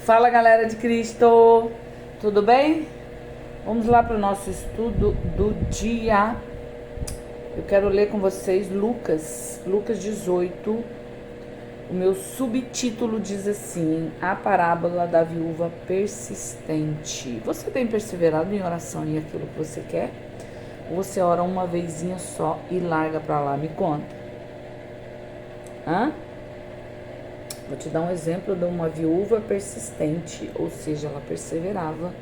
Fala, galera de Cristo, tudo bem? Vamos lá para o nosso estudo do dia. Eu quero ler com vocês Lucas 18. O meu subtítulo diz assim: a parábola da viúva persistente. Você tem perseverado em oração em aquilo que você quer? Ou você ora uma vezinha só e larga para lá? Me conta. Vou te dar um exemplo de uma viúva persistente, ou seja, ela perseverava.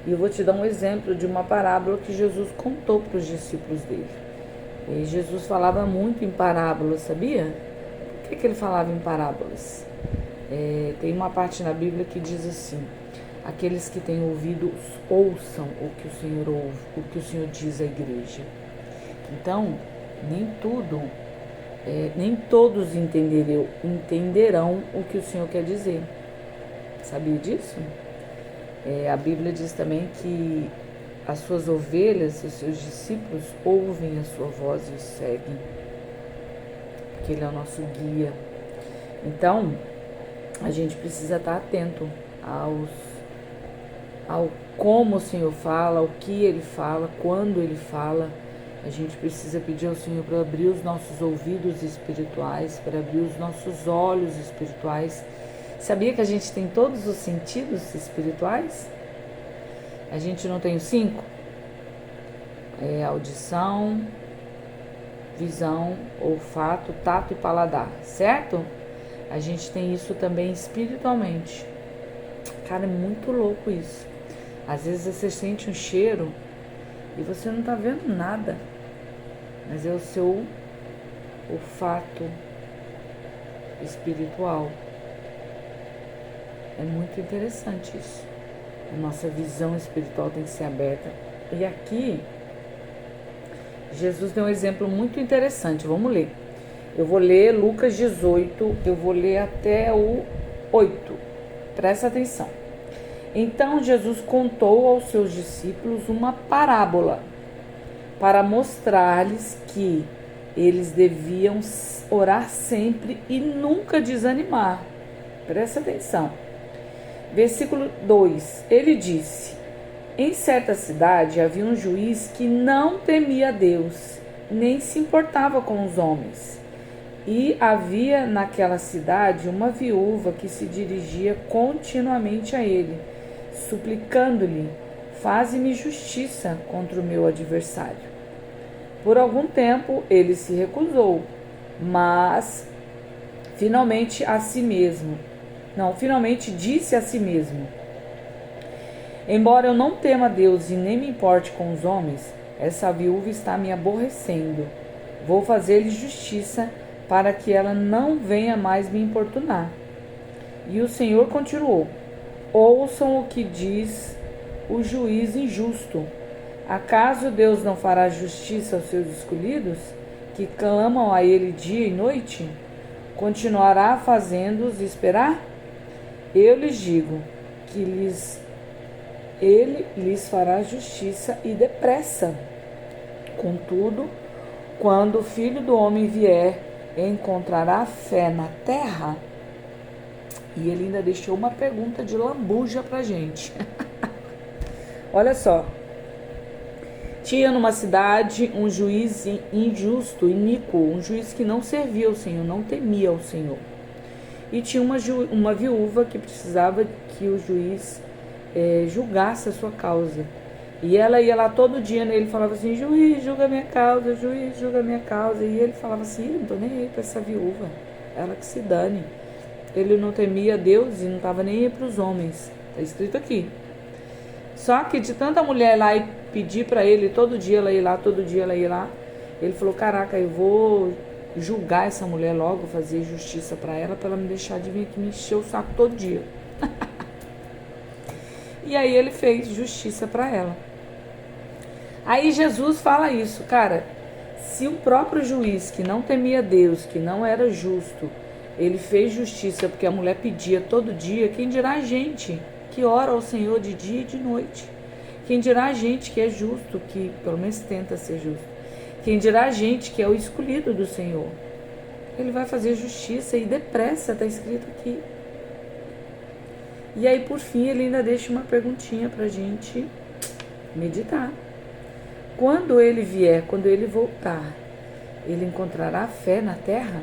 E eu vou te dar um exemplo de uma parábola que Jesus contou para os discípulos dele. E Jesus falava muito em parábolas, sabia? Por que ele falava em parábolas? Tem uma parte na Bíblia que diz assim: aqueles que têm ouvidos ouçam o que o Senhor ouve, o que o Senhor diz à igreja. Então, nem todos entenderão o que o Senhor quer dizer. Sabia disso? A Bíblia diz também que as suas ovelhas, os seus discípulos, ouvem a sua voz e o seguem, porque Ele é o nosso guia. Então, a gente precisa estar atento ao como o Senhor fala, o que Ele fala, quando Ele fala. A gente precisa pedir ao Senhor para abrir os nossos ouvidos espirituais, para abrir os nossos olhos espirituais. Sabia que a gente tem todos os sentidos espirituais? A gente não tem os 5? Audição, visão, olfato, tato e paladar, certo? A gente tem isso também espiritualmente. Cara, é muito louco isso. Às vezes você sente um cheiro e você não tá vendo nada, mas é o seu olfato espiritual. É muito interessante isso. A nossa visão espiritual tem que ser aberta. E aqui, Jesus deu um exemplo muito interessante. Vamos ler. Eu vou ler Lucas 18, eu vou ler até o 8. Presta atenção. Então Jesus contou aos seus discípulos uma parábola para mostrar-lhes que eles deviam orar sempre e nunca desanimar. Presta atenção. Versículo 2. Ele disse: em certa cidade havia um juiz que não temia Deus, nem se importava com os homens. E havia naquela cidade uma viúva que se dirigia continuamente a ele, suplicando-lhe: faze-me justiça contra o meu adversário. Por algum tempo ele se recusou, mas finalmente disse a si mesmo: embora eu não tema Deus e nem me importe com os homens, essa viúva está me aborrecendo. Vou fazer-lhe justiça para que ela não venha mais me importunar. E o Senhor continuou: ouçam o que diz o juiz injusto. Acaso Deus não fará justiça aos seus escolhidos, que clamam a Ele dia e noite? Continuará fazendo-os esperar? Eu lhes digo que Ele lhes fará justiça e depressa. Contudo, quando o Filho do Homem vier, encontrará fé na terra? E ele ainda deixou uma pergunta de lambuja pra gente. Olha só. Tinha numa cidade um juiz injusto, iníquo, um juiz que não servia ao Senhor, não temia ao Senhor. E tinha uma viúva que precisava que o juiz julgasse a sua causa. E ela ia lá todo dia nele e falava assim: juiz, julga a minha causa, juiz, julga a minha causa. E ele falava assim: não tô nem aí pra essa viúva, ela que se dane. Ele não temia Deus e não estava nem aí para os homens. Está escrito aqui. Só que de tanta mulher lá e pedir para ele, todo dia ela ia lá, todo dia ela ia lá, ele falou: caraca, eu vou julgar essa mulher logo, fazer justiça para ela me deixar de vir aqui me encher o saco todo dia. E aí ele fez justiça para ela. Aí Jesus fala isso: cara, se o próprio juiz que não temia Deus, que não era justo, ele fez justiça porque a mulher pedia todo dia, quem dirá a gente que ora ao Senhor de dia e de noite? Quem dirá a gente que é justo, que pelo menos tenta ser justo? Quem dirá a gente que é o escolhido do Senhor? Ele vai fazer justiça e depressa, está escrito aqui. E aí, por fim, ele ainda deixa uma perguntinha para a gente meditar. Quando ele vier, quando ele voltar, ele encontrará fé na terra?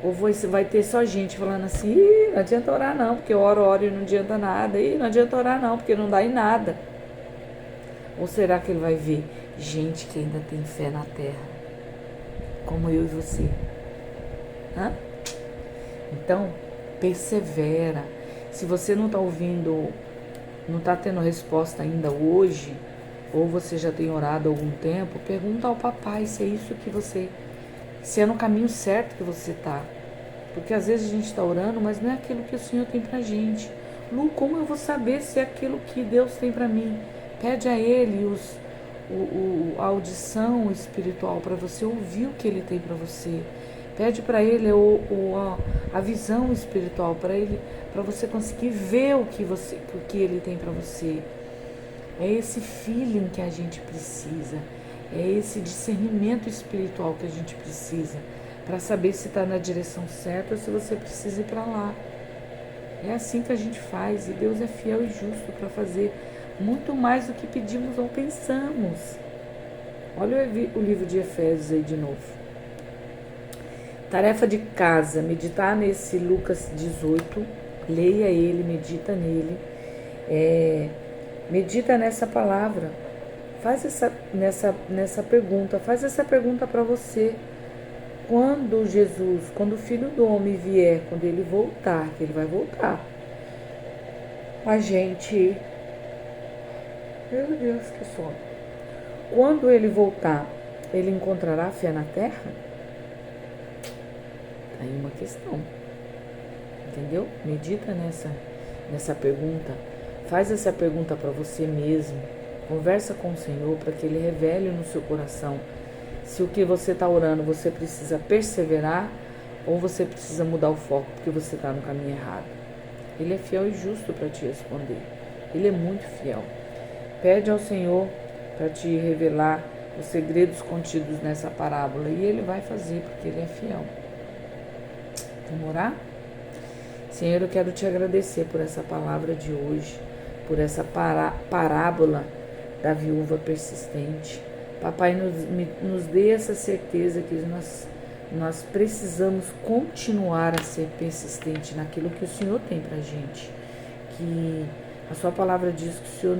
Ou vai ter só gente falando assim, não adianta orar não, porque eu oro e não adianta nada, não adianta orar não, porque não dá em nada. Ou será que ele vai ver gente que ainda tem fé na terra, como eu e você? Hã? Então, persevera. Se você não está ouvindo, não está tendo resposta ainda hoje, ou você já tem orado há algum tempo, pergunta ao papai se é isso que você, se é no caminho certo que você está. Porque às vezes a gente está orando, mas não é aquilo que o Senhor tem pra gente. Lu, como eu vou saber se é aquilo que Deus tem para mim? Pede a Ele a audição espiritual para você ouvir o que Ele tem para você. Pede para Ele a visão espiritual para Ele, para você conseguir ver o que Ele tem para você. É esse feeling que a gente precisa, é esse discernimento espiritual que a gente precisa para saber se está na direção certa ou se você precisa ir para lá. É assim que a gente faz, e Deus é fiel e justo para fazer muito mais do que pedimos ou pensamos. Olha o livro de Efésios aí de novo. Tarefa de casa, meditar nesse Lucas 18, leia ele, medita nele, medita nessa palavra, faz nessa pergunta, faz essa pergunta para você. Quando Jesus, quando o Filho do Homem vier, quando ele voltar, que ele vai voltar, a gente... Meu Deus, que sono. Quando ele voltar, ele encontrará fé na terra? Aí uma questão. Entendeu? Medita nessa pergunta. Faz essa pergunta para você mesmo. Conversa com o Senhor para que Ele revele no seu coração se o que você está orando você precisa perseverar ou você precisa mudar o foco porque você está no caminho errado. Ele é fiel e justo para te responder. Ele é muito fiel. Pede ao Senhor para te revelar os segredos contidos nessa parábola e Ele vai fazer porque Ele é fiel. Vamos orar? Senhor, eu quero te agradecer por essa palavra de hoje, por essa parábola da viúva persistente. Papai, nos dê essa certeza que nós precisamos continuar a ser persistente naquilo que o Senhor tem pra gente. Que a sua palavra diz que o Senhor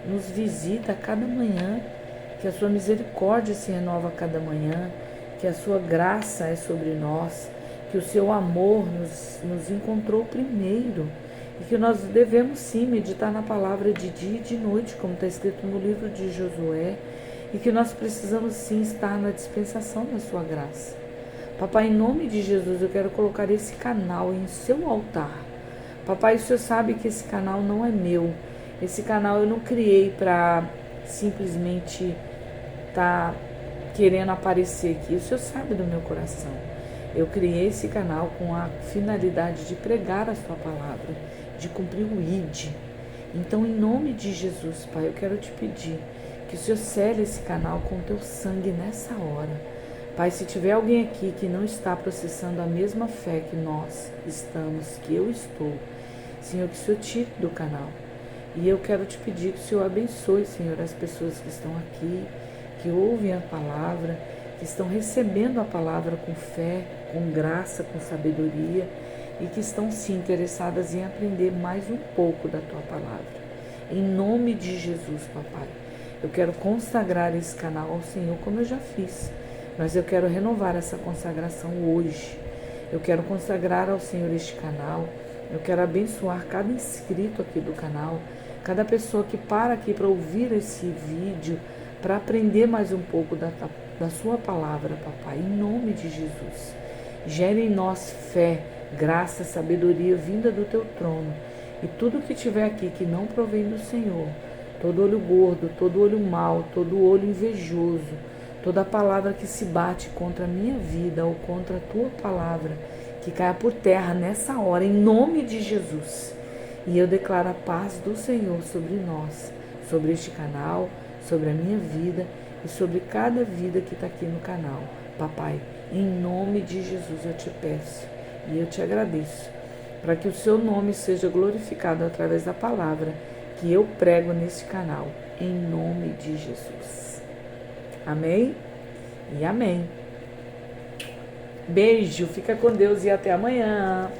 nos visita a cada manhã, que a sua misericórdia se renova a cada manhã, que a sua graça é sobre nós, que o seu amor nos encontrou primeiro e que nós devemos sim meditar na palavra de dia e de noite, como está escrito no livro de Josué, e que nós precisamos sim estar na dispensação da sua graça. Papai, em nome de Jesus, eu quero colocar esse canal em seu altar. Papai, o Senhor sabe que esse canal não é meu. Esse canal eu não criei para simplesmente estar querendo aparecer aqui. O Senhor sabe do meu coração. Eu criei esse canal com a finalidade de pregar a sua palavra, de cumprir o ID. Então, em nome de Jesus, Pai, eu quero te pedir que o Senhor cele esse canal com o teu sangue nessa hora. Pai, se tiver alguém aqui que não está processando a mesma fé que nós estamos, que eu estou, Senhor, que o Senhor tire do canal. E eu quero te pedir que o Senhor abençoe, Senhor, as pessoas que estão aqui, que ouvem a palavra, que estão recebendo a palavra com fé, com graça, com sabedoria e que estão sim interessadas em aprender mais um pouco da tua palavra. Em nome de Jesus, papai, eu quero consagrar esse canal ao Senhor como eu já fiz, mas eu quero renovar essa consagração hoje. Eu quero consagrar ao Senhor este canal, eu quero abençoar cada inscrito aqui do canal, cada pessoa que para aqui para ouvir esse vídeo, para aprender mais um pouco da sua palavra, papai, em nome de Jesus. Gere em nós fé, graça, sabedoria vinda do teu trono. E tudo que tiver aqui que não provém do Senhor, todo olho gordo, todo olho mau, todo olho invejoso, toda palavra que se bate contra a minha vida ou contra a tua palavra, que caia por terra nessa hora, em nome de Jesus. E eu declaro a paz do Senhor sobre nós, sobre este canal, sobre a minha vida e sobre cada vida que está aqui no canal. Papai, em nome de Jesus eu te peço e eu te agradeço, para que o seu nome seja glorificado através da palavra que eu prego neste canal, em nome de Jesus. Amém? E amém. Beijo, fica com Deus e até amanhã.